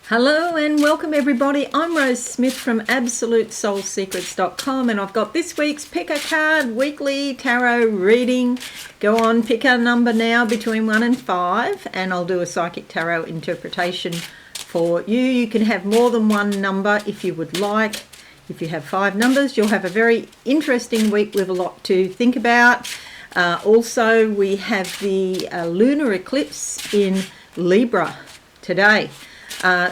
Hello and welcome everybody. I'm Rose Smith from AbsoluteSoulSecrets.com and I've got this week's Pick a Card Weekly Tarot reading. Go on, pick a number now between 1 and 5 and I'll do a Psychic Tarot interpretation for you. You can have more than one number if you would like. If you have 5 numbers, you'll have a very interesting week with a lot to think about. Also, we have the lunar eclipse in Libra today.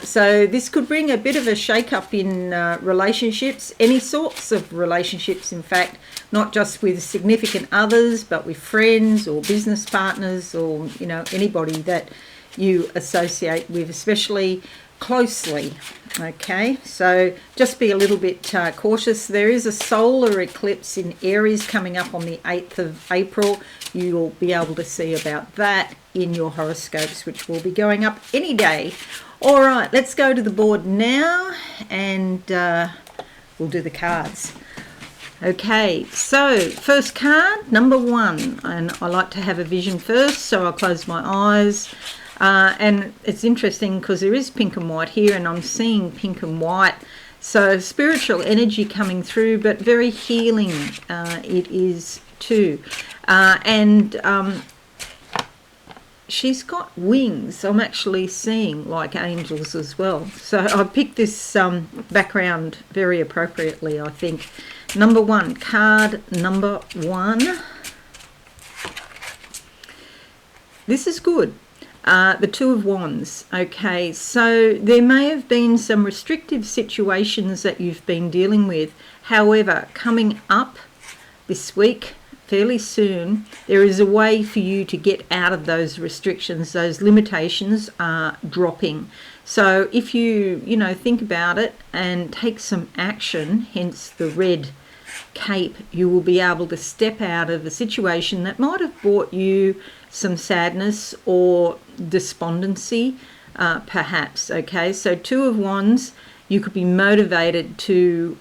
So this could bring a bit of a shake-up in relationships, any sorts of relationships, in fact, not just with significant others, but with friends or business partners or, you know, anybody that you associate with, especially closely. Okay, so just be a little bit cautious. There is a solar eclipse in Aries coming up on the 8th of April. You'll be able to see about that in your horoscopes, which will be going up any day. All right, let's go to the board now and we'll do the cards. Okay, so first card, number 1. And I like to have a vision first, so I'll close my eyes. And it's interesting because there is pink and white here and I'm seeing pink and white. So spiritual energy coming through, but very healing it is too. She's got wings. I'm actually seeing like angels as well. So I picked this background very appropriately, I think. Number 1, card number 1. This is good. The Two of Wands. Okay, so there may have been some restrictive situations that you've been dealing with. However, coming up this week, fairly soon, there is a way for you to get out of those restrictions. Those limitations are dropping. So if you think about it and take some action, hence the red cape, you will be able to step out of a situation that might have brought you some sadness or despondency, perhaps. Okay, so Two of Wands, you could be motivated to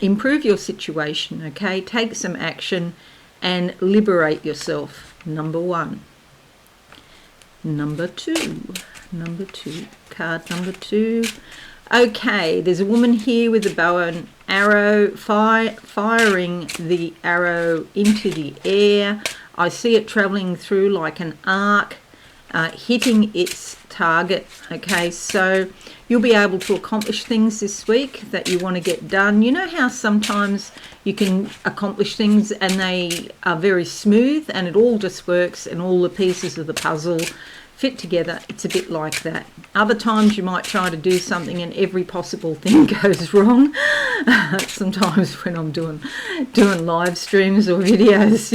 improve your situation. Okay, take some action and liberate yourself. Number 1. Number 2. Card number 2. Okay, there's a woman here with a bow and arrow, firing the arrow into the air. I see it traveling through like an arc, hitting its target. Okay, so you'll be able to accomplish things this week that you want to get done. You know how sometimes you can accomplish things and they are very smooth and it all just works and all the pieces of the puzzle fit together. It's a bit like that. Other times you might try to do something and every possible thing goes wrong. Sometimes when I'm doing live streams or videos,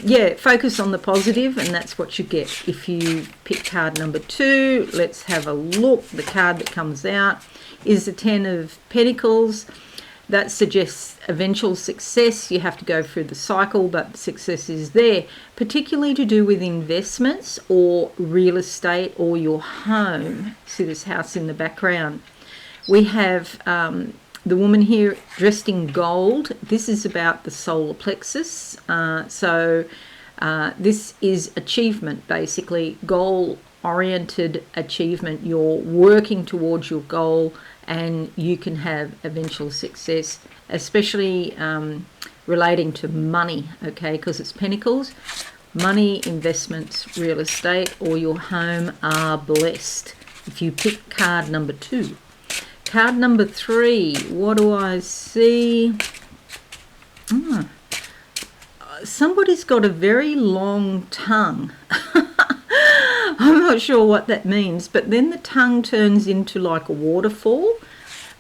yeah, focus on the positive and that's what you get if you pick card number 2. Let's have a look. The card that comes out is the 10 of Pentacles. That suggests eventual success. You have to go through the cycle, but success is there, particularly to do with investments or real estate or your home. See this house in the background. We have the woman here dressed in gold. This is about the solar plexus. This is achievement, basically, goal-oriented achievement. You're working towards your goal and you can have eventual success, especially relating to money, okay, because it's Pentacles. Money, investments, real estate, or your home are blessed if you pick card number 2. Card number 3, what do I see? Somebody's got a very long tongue. I'm not sure what that means, but then the tongue turns into like a waterfall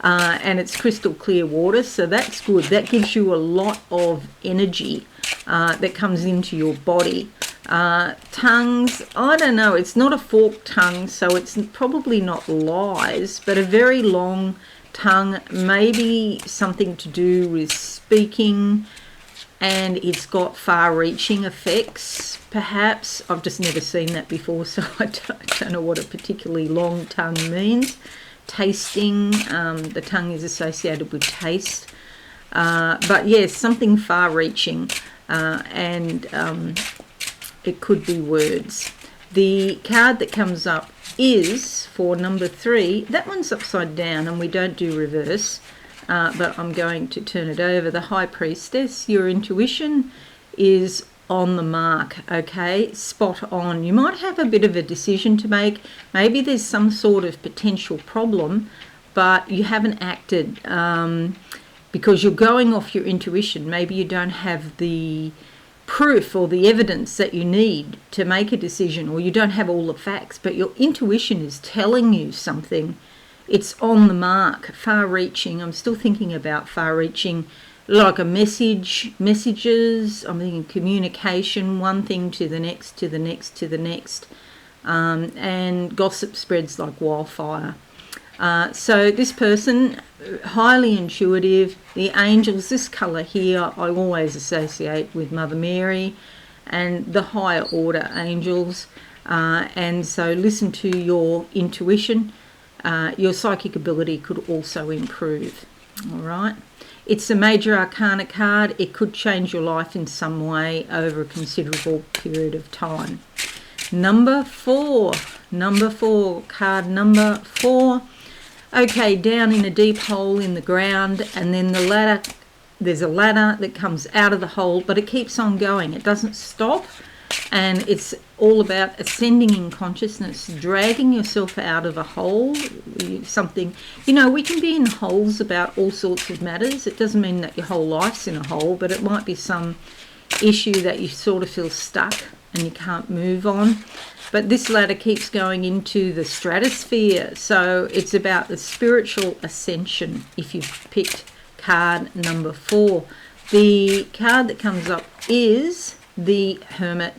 and it's crystal clear water, so that's good. That gives you a lot of energy that comes into your body. Tongues, I don't know, it's not a forked tongue, so it's probably not lies, but a very long tongue, maybe something to do with speaking, and it's got far-reaching effects, perhaps. I've just never seen that before, so I don't know what a particularly long tongue means. Tasting, the tongue is associated with taste. But yes, something far-reaching, and it could be words. The card that comes up is for number 3. That one's upside down and we don't do reverse, but I'm going to turn it over. The High Priestess, your intuition is on the mark, okay, spot on. You might have a bit of a decision to make. Maybe there's some sort of potential problem, but you haven't acted because you're going off your intuition. Maybe you don't have the proof or the evidence that you need to make a decision, or you don't have all the facts, but your intuition is telling you something. It's on the mark, far-reaching. I'm still thinking about far-reaching, like a messages. I'm thinking communication, one thing to the next, to the next, to the next, and gossip spreads like wildfire. So this person, highly intuitive. The angels, this colour here, I always associate with Mother Mary and the higher order angels. And so listen to your intuition. Your psychic ability could also improve. All right. It's a major arcana card. It could change your life in some way over a considerable period of time. Number 4, card number 4. Okay, down in a deep hole in the ground, and then the ladder, there's a ladder that comes out of the hole, but it keeps on going. It doesn't stop, and it's all about ascending in consciousness, dragging yourself out of a hole, something, you know, we can be in holes about all sorts of matters. It doesn't mean that your whole life's in a hole, but it might be some issue that you sort of feel stuck and you can't move on. But this ladder keeps going into the stratosphere, so it's about the spiritual ascension if you've picked card number 4. The card that comes up is the Hermit.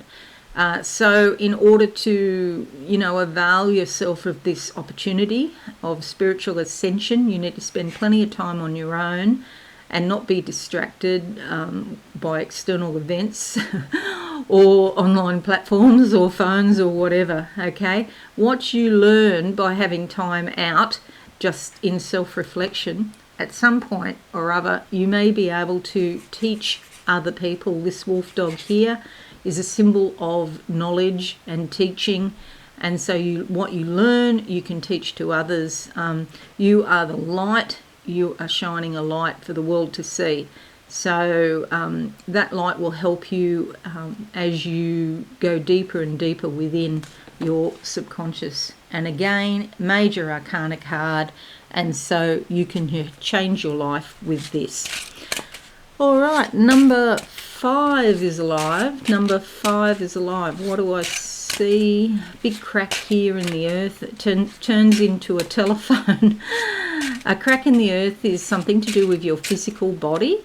So in order to, you know, avail yourself of this opportunity of spiritual ascension, you need to spend plenty of time on your own and not be distracted by external events or online platforms or phones or whatever, okay? What you learn by having time out, just in self-reflection, at some point or other, you may be able to teach other people. This wolf dog here is a symbol of knowledge and teaching, and so what you learn, you can teach to others. You are the light. You are shining a light for the world to see. So that light will help you as you go deeper and deeper within your subconscious. And again, major arcana card, and so you can change your life with this. All right, number 5 is alive. Number 5 is alive. What do I see? Big crack here in the earth. It turns into a telephone. A crack in the earth is something to do with your physical body,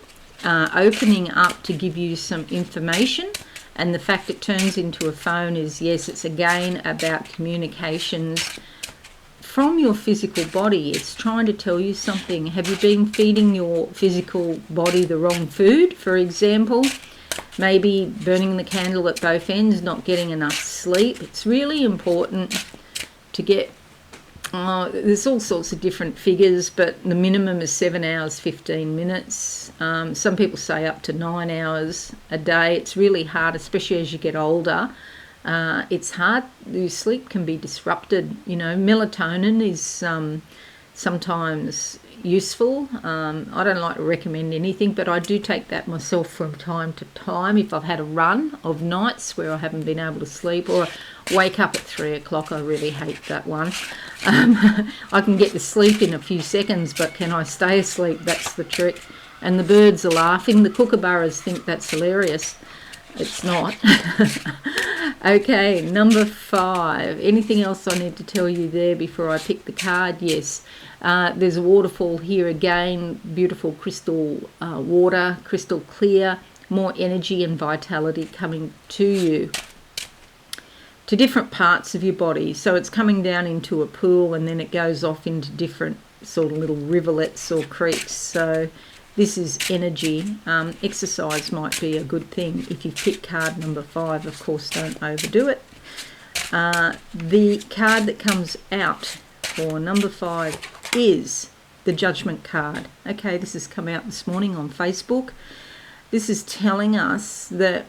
opening up to give you some information. And the fact it turns into a phone is, yes, it's again about communications from your physical body. It's trying to tell you something. Have you been feeding your physical body the wrong food, for example? Maybe burning the candle at both ends, not getting enough sleep. It's really important to get, there's all sorts of different figures, but the minimum is 7 hours, 15 minutes. Some people say up to 9 hours a day. It's really hard, especially as you get older. It's hard. Your sleep can be disrupted. You know, melatonin is sometimes useful. I don't like to recommend anything, but I do take that myself from time to time if I've had a run of nights where I haven't been able to sleep or wake up at 3 o'clock. I really hate that one. I can get to sleep in a few seconds, but can I stay asleep? That's the trick. And the birds are laughing. The kookaburras think that's hilarious. It's not. Okay, number 5. Anything else I need to tell you there before I pick the card? Yes. There's a waterfall here again. Beautiful crystal water, crystal clear. More energy and vitality coming to you, to different parts of your body. So it's coming down into a pool and then it goes off into different sort of little rivulets or creeks. So this is energy. Exercise might be a good thing. If you pick card number 5, of course, don't overdo it. The card that comes out for number 5 is the Judgment card. Okay, this has come out this morning on Facebook. This is telling us that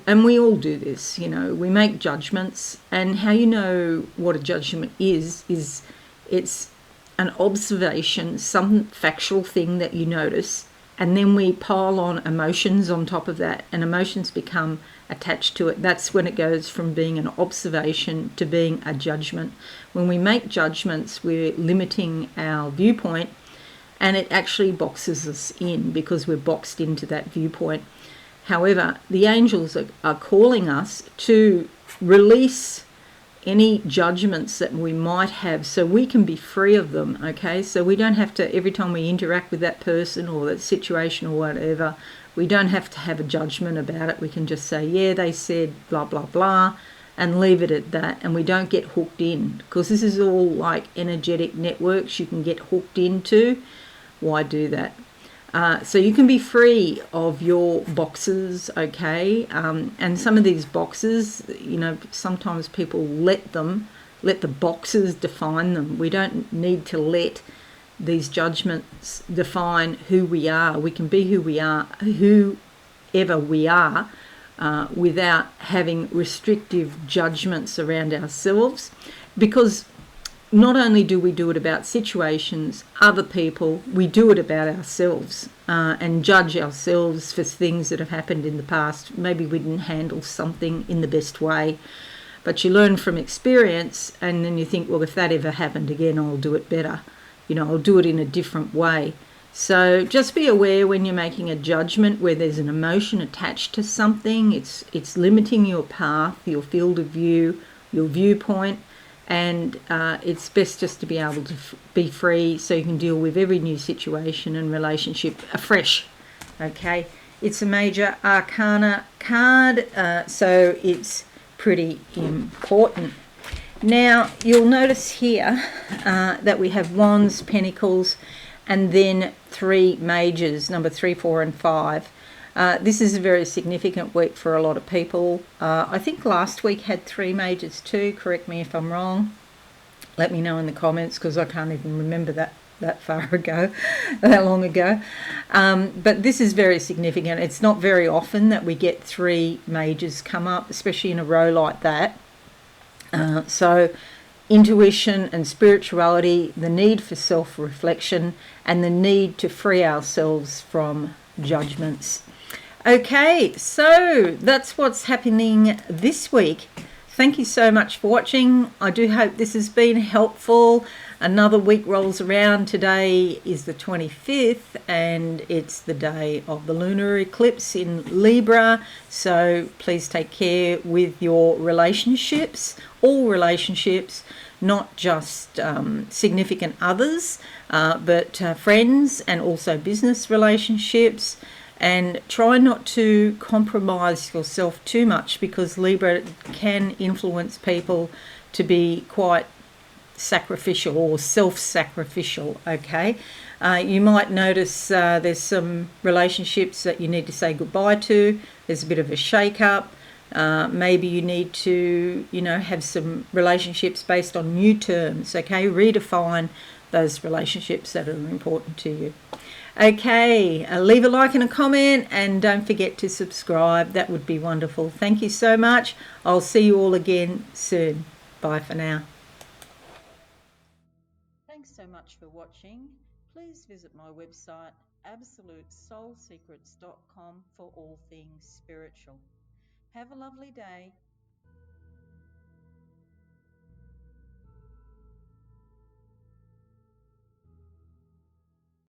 and we all do this, you know, we make judgments, and how you know what a judgment is it's an observation, some factual thing that you notice, and then we pile on emotions on top of that, and emotions become attached to it. That's when it goes from being an observation to being a judgment. When we make judgments, we're limiting our viewpoint, and it actually boxes us in because we're boxed into that viewpoint. However, the angels are calling us to release any judgments that we might have so we can be free of them, okay? So we don't have to, every time we interact with that person or that situation or whatever, we don't have to have a judgment about it. We can just say, yeah, they said blah, blah, blah, and leave it at that. And we don't get hooked in, because this is all like energetic networks you can get hooked into. Why do that? So you can be free of your boxes, okay? And some of these boxes, you know, sometimes people let the boxes define them. We don't need to let these judgments define who we are. We can be who we are, whoever we are, without having restrictive judgments around ourselves, because not only do we do it about situations, other people, we do it about ourselves, and judge ourselves for things that have happened in the past. Maybe we didn't handle something in the best way, but you learn from experience, and then you think, well, if that ever happened again, I'll do it better. You know, I'll do it in a different way. So just be aware when you're making a judgment where there's an emotion attached to something. It's limiting your path, your field of view, your viewpoint. And it's best just to be able to be free so you can deal with every new situation and relationship afresh, okay? It's a major arcana card, so it's pretty important. Now, you'll notice here that we have Wands, Pentacles, and then 3 Majors, number 3, 4, and 5. This is a very significant week for a lot of people. I think last week had 3 Majors too. Correct me if I'm wrong. Let me know in the comments, because I can't even remember that far ago, that long ago. But this is very significant. It's not very often that we get 3 Majors come up, especially in a row like that. So intuition and spirituality, the need for self-reflection, and the need to free ourselves from judgments. Okay, so that's what's happening this week. Thank you so much for watching. I do hope this has been helpful. Another week rolls around. Today is the 25th, and it's the day of the lunar eclipse in Libra. So please take care with your relationships, all relationships, not just significant others, but friends and also business relationships. And try not to compromise yourself too much, because Libra can influence people to be quite sacrificial or self-sacrificial, okay? You might notice there's some relationships that you need to say goodbye to. There's a bit of a shake-up. Maybe you need to, you know, have some relationships based on new terms, okay? Redefine those relationships that are important to you. Okay, leave a like and a comment, and don't forget to subscribe. That would be wonderful. Thank you so much. I'll see you all again soon. Bye for now. Thanks so much for watching. Please visit my website absolutesoulsecrets.com for all things spiritual. Have a lovely day.